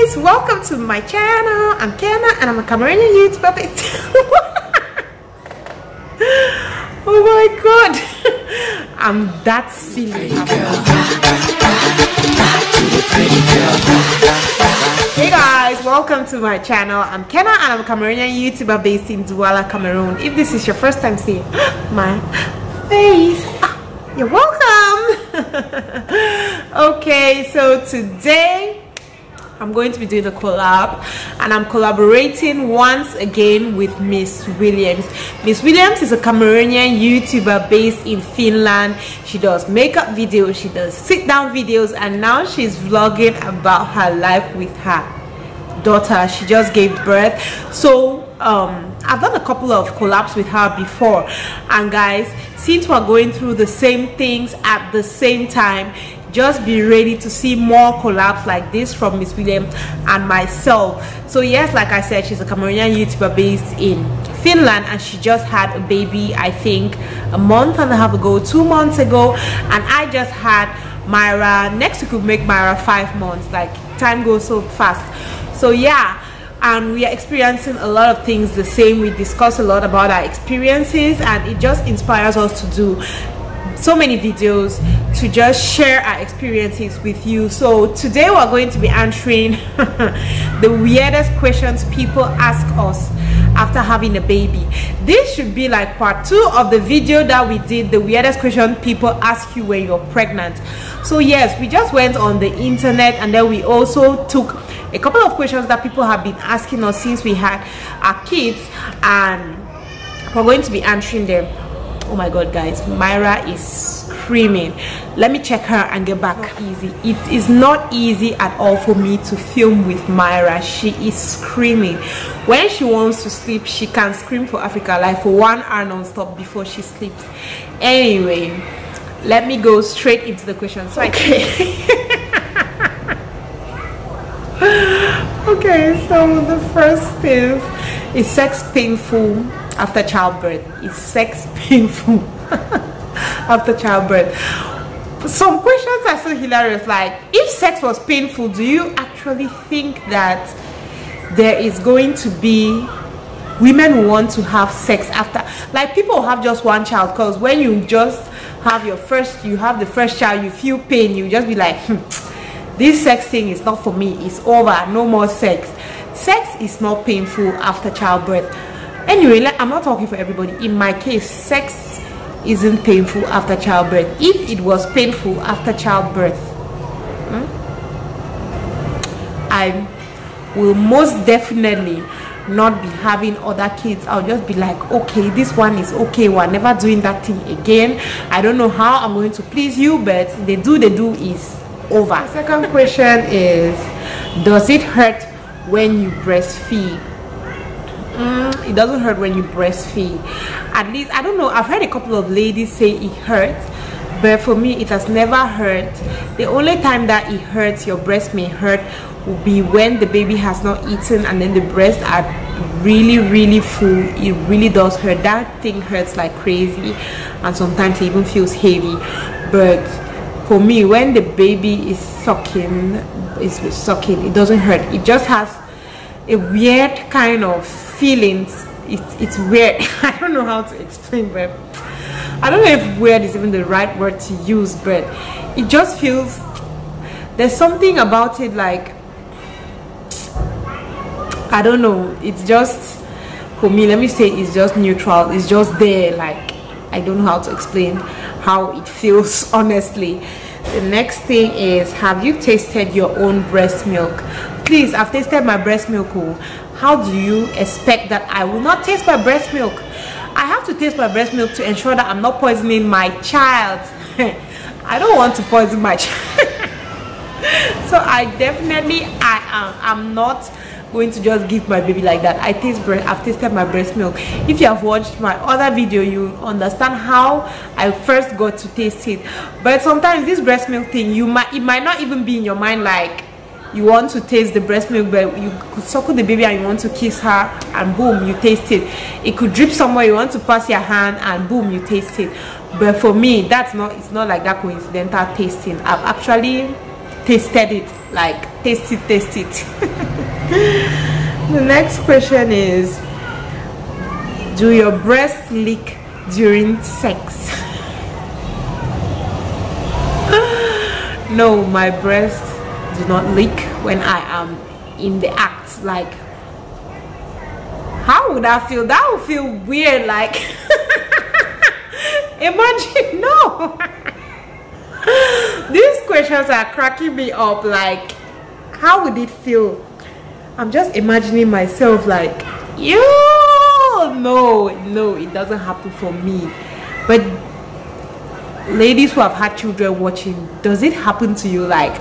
guys, welcome to my channel. I'm Kenna and I'm a Cameroonian YouTuber. Oh my god, I'm that silly. Hey guys, welcome to my channel. I'm Kenna and I'm a Cameroonian YouTuber based in Douala, Cameroon. If this is your first time seeing my face, you're welcome. Okay, so today I'm going to be doing a collab and I'm collaborating once again with Miss Williams. Miss Williams is a Cameroonian YouTuber based in Finland. She does makeup videos, she does sit down videos, and now she's vlogging about her life with her daughter. She just gave birth. So I've done a couple of collabs with her before, and guys, since we're going through the same things at the same time, just be ready to see more collabs like this from Miss Williams and myself. So yes, like I said, she's a Cameroonian YouTuber based in Finland, and she just had a baby, I think a month and a half ago, 2 months ago, and I just had Myra. Next week will make Myra 5 months. Like, time goes so fast. So yeah, and we are experiencing a lot of things the same. We discuss a lot about our experiences, and it just inspires us to do so many videos to just share our experiences with you. So today we're going to be answering the weirdest questions people ask us after having a baby. This should be like part 2 of the video that we did, the weirdest question people ask you when you're pregnant. So yes, we just went on the internet, and then we also took a couple of questions that people have been asking us since we had our kids, and we're going to be answering them. Oh my god, guys, Myra is screaming. Let me check her and get back. Easy. It is not easy at all for me to film with Myra. She is screaming. When she wants to sleep, she can scream for Africa like for 1 hour non-stop before she sleeps. Anyway, let me go straight into the questions. Okay. Okay, so the first is sex painful after childbirth? Is sex painful after childbirth? Some questions are so hilarious, like, if sex was painful, do you actually think that there is going to be women who want to have sex after? Like, people have just one child, because when you just have the first child, you feel pain, you just be like, this sex thing is not for me, it's over, no more sex. Sex is not painful after childbirth. Anyway, I'm not talking for everybody. In my case, sex isn't painful after childbirth. If it was painful after childbirth, I will most definitely not be having other kids. I'll just be like, okay, this one is okay, we're never doing that thing again. I don't know how I'm going to please you, but the do is over. The second question is, does it hurt when you breastfeed? It doesn't hurt when you breastfeed. At least, I don't know, I've heard a couple of ladies say it hurts, but for me it has never hurt. The only time that it hurts, your breast may hurt, will be when the baby has not eaten and then the breasts are really full. It really does hurt. That thing hurts like crazy, and sometimes it even feels heavy. But for me, when the baby is sucking, it doesn't hurt. It just has a weird kind of feelings. It's weird. I don't know how to explain, but I don't know if weird is even the right word to use, but it just feels, there's something about it, like, I don't know, it's just, for me, let me say it's just neutral. It's just there. Like, I don't know how to explain how it feels, honestly. The next thing is, have you tasted your own breast milk? Please, I've tasted my breast milk. How do you expect that I will not taste my breast milk? I have to taste my breast milk to ensure that I'm not poisoning my child. I don't want to poison my child. So I'm not going to just give my baby like that. I've tasted my breast milk. If you have watched my other video, you understand how I first got to taste it. But sometimes this breast milk thing, it might not even be in your mind, like you want to taste the breast milk, but you could suckle the baby and you want to kiss her, and boom, you taste it. It could drip somewhere, you want to pass your hand, and boom, you taste it. But for me, it's not like that coincidental tasting. I've actually tasted it. like taste it. The next question is, do your breasts leak during sex? No, my breasts do not leak when I am in the act. Like, how would that feel? That would feel weird. Like, imagine. No. These questions are cracking me up. Like, how would it feel? I'm just imagining myself like, no, it doesn't happen for me. But ladies who have had children watching, does it happen to you? Like,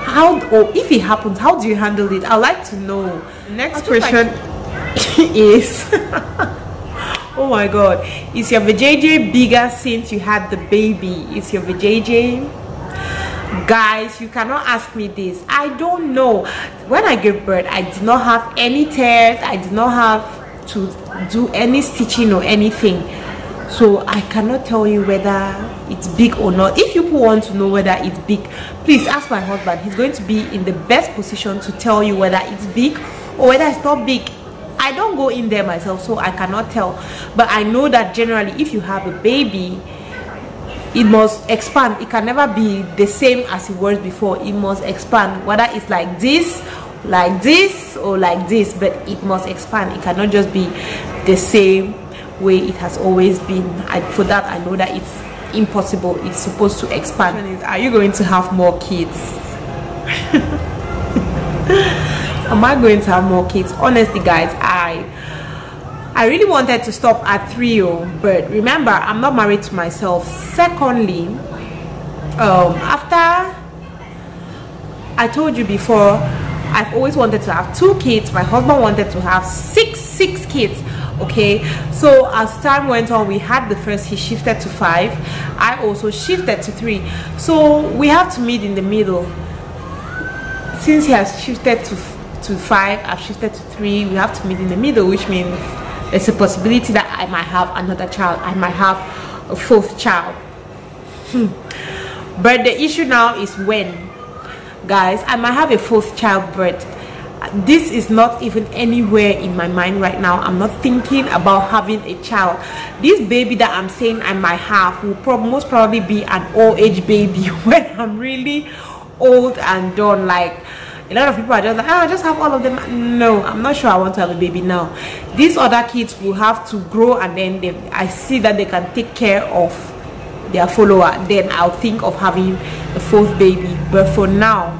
how, or if it happens, how do you handle it? I'd like to know. Next question is oh my god, is your vajayjay bigger since you had the baby? Is your vajayjay? Guys, you cannot ask me this. I don't know. When I gave birth, I did not have any tears. I did not have to do any stitching or anything, so I cannot tell you whether it's big or not. If you want to know whether it's big, please ask my husband. He's going to be in the best position to tell you whether it's big or whether it's not big. I don't go in there myself, so I cannot tell. But I know that generally, if you have a baby, it must expand. It can never be the same as it was before. It must expand, whether it's like this, or like this, but it must expand. It cannot just be the same way it has always been. For that, I know that it's impossible. It's supposed to expand. Are you going to have more kids? Am I going to have more kids? Honestly, guys, I really wanted to stop at 3, but remember, I'm not married to myself. Secondly, after I told you before, I've always wanted to have 2 kids. My husband wanted to have six kids. Okay, so as time went on, we had the first, he shifted to 5. I also shifted to 3. So we have to meet in the middle. Since he has shifted to 5, I've shifted to 3. We have to meet in the middle, which means there's a possibility that I might have another child. I might have a 4th child. But the issue now is when. Guys, I might have a 4th child, but this is not even anywhere in my mind right now. I'm not thinking about having a child. This baby that I'm saying I might have will most probably be an old age baby when I'm really old and done. Like, a lot of people are just like, I just have all of them. No, I'm not sure I want to have a baby now. These other kids will have to grow, and then I see that they can take care of their follower. Then I'll think of having a 4th baby. But for now,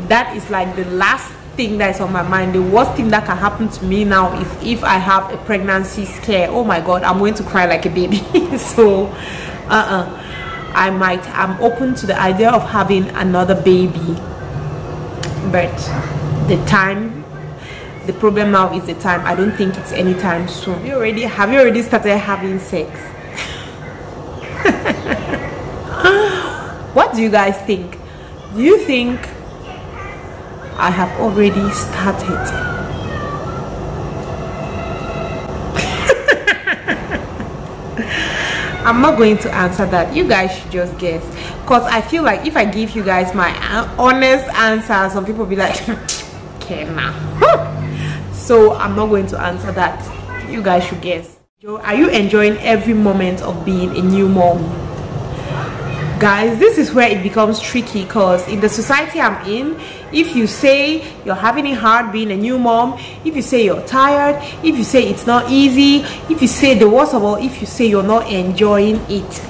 that is like the last thing that is on my mind. The worst thing that can happen to me now is if I have a pregnancy scare. Oh my god, I'm going to cry like a baby. So I'm open to the idea of having another baby, but the problem now is the time. I don't think it's anytime soon. Have you already started having sex? What do you guys think? Do you think I have already started? I'm not going to answer that. You guys should just guess, because I feel like if I give you guys my honest answer, some people will be like, okay now. So I'm not going to answer that. You guys should guess. Are you enjoying every moment of being a new mom? Guys, this is where it becomes tricky, because in the society I'm in, if you say you're having it hard being a new mom, if you say you're tired, if you say it's not easy, if you say the worst of all, if you say you're not enjoying it,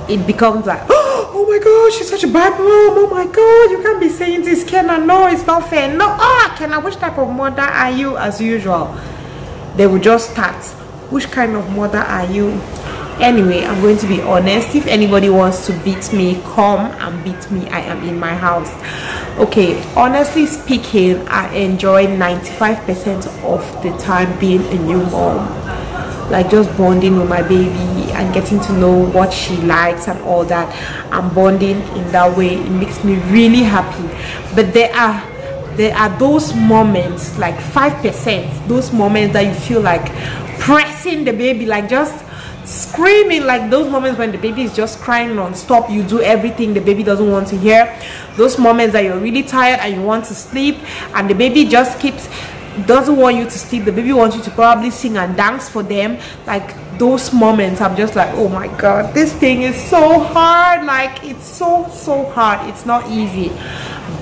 it becomes like, oh my god, she's such a bad mom. Oh my god, you can't be saying this, Kenna. No, it's not fair. No, Kenna, which type of mother are you? As usual, they will just start, which kind of mother are you? Anyway, I'm going to be honest. If anybody wants to beat me, come and beat me. I am in my house. Okay, honestly speaking, I enjoy 95% of the time being a new mom. Like just bonding with my baby and getting to know what she likes and all that. I'm bonding in that way. It makes me really happy. But there are those moments, like 5%, those moments that you feel like pressing the baby, like just screaming, like those moments when the baby is just crying non-stop. You do everything the baby doesn't want to hear. Those moments that you're really tired and you want to sleep and the baby just doesn't want you to sleep. The baby wants you to probably sing and dance for them. Like those moments, I'm just like, oh my god, this thing is so hard. Like it's so hard. It's not easy.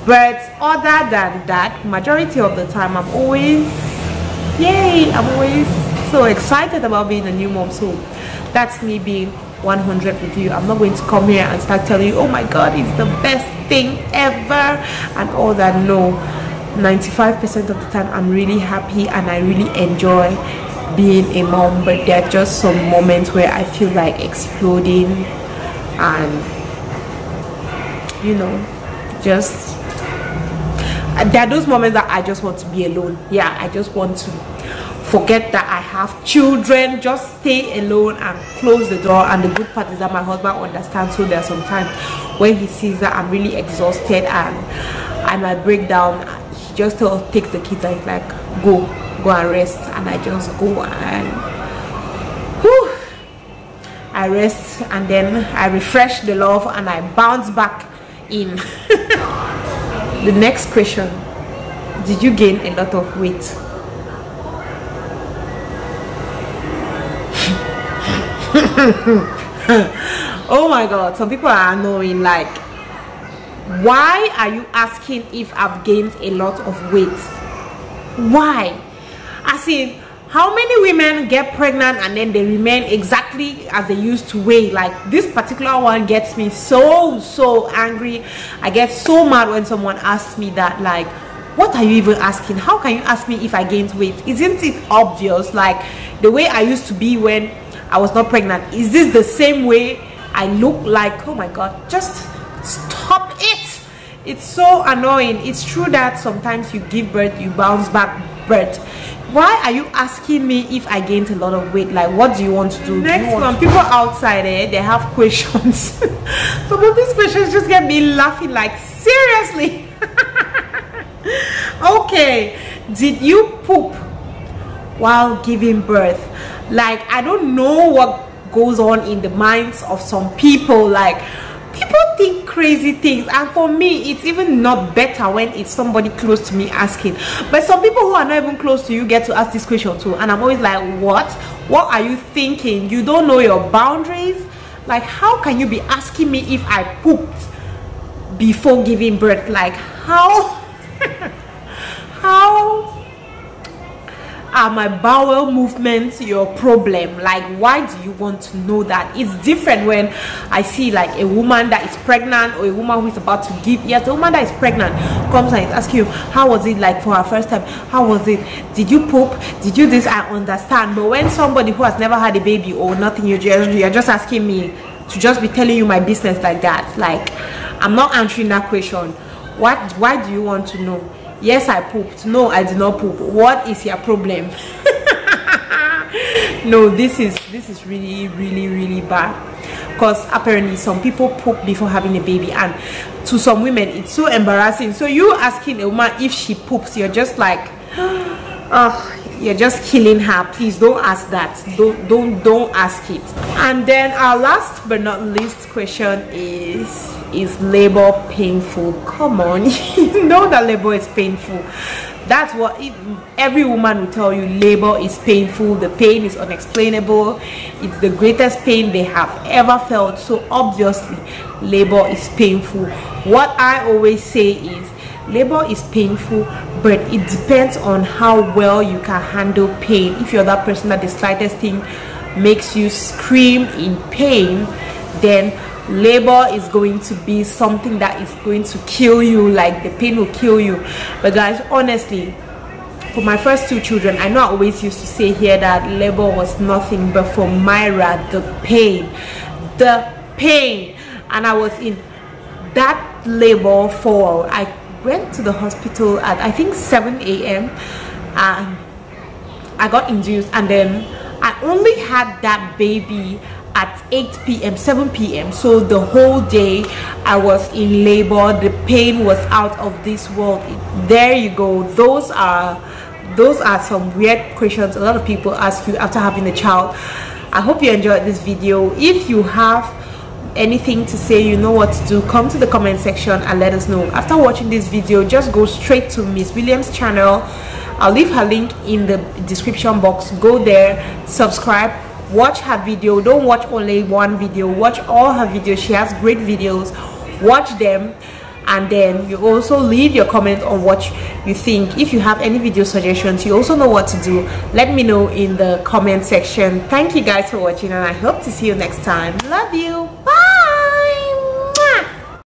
But other than that, majority of the time I'm always so excited about being a new mom. So that's me being 100 with you. I'm not going to come here and start telling you, oh my god, it's the best thing ever and all that. No, 95% of the time I'm really happy and I really enjoy being a mom. But there are just some moments where I feel like exploding, and you know, just there are those moments that I just want to be alone. Yeah, I just want to forget that I have children, just stay alone and close the door. And the good part is that my husband understands. So there are some times when he sees that I'm really exhausted and I might break down, he just takes the kids and he's like, go and rest. And I just go and I rest, and then I refresh the love and I bounce back in. The next question: did you gain a lot of weight? Oh my god, some people are annoying. Like, why are you asking if I've gained a lot of weight? Why? As in, how many women get pregnant and then they remain exactly as they used to weigh? Like, this particular one gets me so angry. I get so mad when someone asks me that. Like, what are you even asking? How can you ask me if I gained weight? Isn't it obvious? Like, the way I used to be when I was not pregnant, is this the same way I look? Like, oh my god, just stop it. It's so annoying. It's true that sometimes you give birth, you bounce back, but why are you asking me if I gained a lot of weight? Like, what do you want to do? Next one, people outside they have questions. Some of these questions just get me laughing. Like, seriously. Okay, did you poop while giving birth? Like, I don't know what goes on in the minds of some people. Like, people think crazy things, and for me it's even not better when it's somebody close to me asking. But some people who are not even close to you get to ask this question too, and I'm always like, what are you thinking? You don't know your boundaries. Like, how can you be asking me if I pooped before giving birth? Like, how how are my bowel movements your problem? Like, why do you want to know that? It's different when I see like a woman that is pregnant or a woman who is about to give. Yes, the woman that is pregnant comes and asks you, how was it like for her first time? How was it? Did you poop? Did you this? I understand. But when somebody who has never had a baby or nothing, you're just asking me to just be telling you my business like that. Like, I'm not answering that question. Why do you want to know? Yes, I pooped. No, I did not poop. What is your problem? No, this is really bad, because apparently some people poop before having a baby, and to some women it's so embarrassing. So you asking a woman if she poops, you're just like, oh, you're just killing her. Please don't ask that. Don't ask it. And then our last but not least question is labor painful? Come on. You know that labor is painful. That's what every woman will tell you. Labor is painful. The pain is unexplainable. It's the greatest pain they have ever felt. So obviously labor is painful. What I always say is, labor is painful, but it depends on how well you can handle pain. If you're that person that the slightest thing makes you scream in pain, then labor is going to be something that is going to kill you. Like, the pain will kill you. But guys, honestly, for my first two children, I know I always used to say here that labor was nothing, but for Myra, the pain, and I was in that labor for, I went to the hospital at I think 7 a.m. and I got induced, and then I only had that baby at 8 p.m. 7 p.m. so the whole day I was in labor. The pain was out of this world. There you go. Those are some weird questions a lot of people ask you after having a child. I hope you enjoyed this video. If you have anything to say, you know what to do, come to the comment section and let us know. After watching this video, just go straight to Miss Williams' channel. I'll leave her link in the description box. Go there, subscribe, watch her video. Don't watch only one video, watch all her videos. She has great videos. Watch them, and then you also leave your comment on what you think. If you have any video suggestions, you also know what to do. Let me know in the comment section. Thank you guys for watching, and I hope to see you next time. Love you. Bye.